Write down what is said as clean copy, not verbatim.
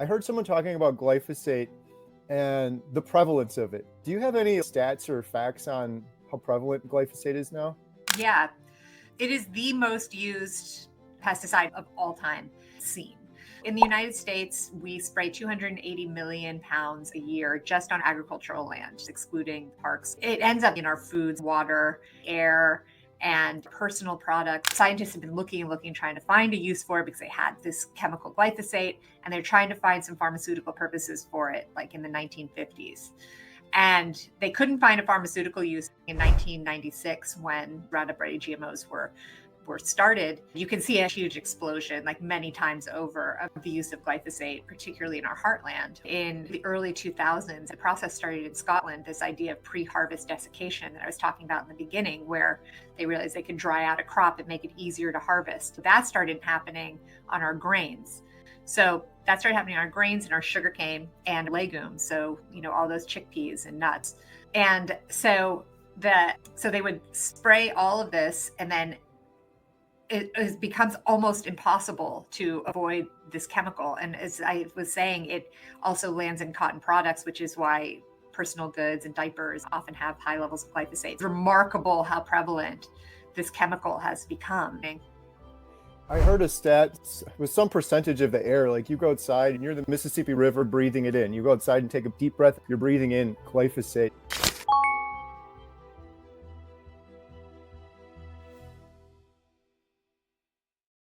I heard someone talking about glyphosate and the prevalence of it. Do you have any stats or facts on how prevalent glyphosate is now? Yeah, it is the most used pesticide of all time seen. In the United States, we spray 280 million pounds a year just on agricultural land, excluding parks. It ends up in our foods, water, air, and personal products. Scientists have been looking, trying to find a use for it because they had this chemical glyphosate, and they're trying to find some pharmaceutical purposes for it, like in the 1950s. And they couldn't find a pharmaceutical use in 1996 when Roundup Ready GMOs were started. You can see a huge explosion, like many times over, of the use of glyphosate, particularly in our heartland. In the early 2000s, the process started in Scotland, this idea of pre-harvest desiccation that I was talking about in the beginning, where they realized they could dry out a crop and make it easier to harvest. That started happening on our grains. So that started happening on our grains and our sugarcane and legumes. So, all those chickpeas and nuts. And so they would spray all of this, and then it becomes almost impossible to avoid this chemical. And as I was saying, it also lands in cotton products, which is why personal goods and diapers often have high levels of glyphosate. It's remarkable how prevalent this chemical has become. I heard a stat with some percentage of the air, like you go outside and you're in the Mississippi River breathing it in. You go outside and take a deep breath, you're breathing in glyphosate.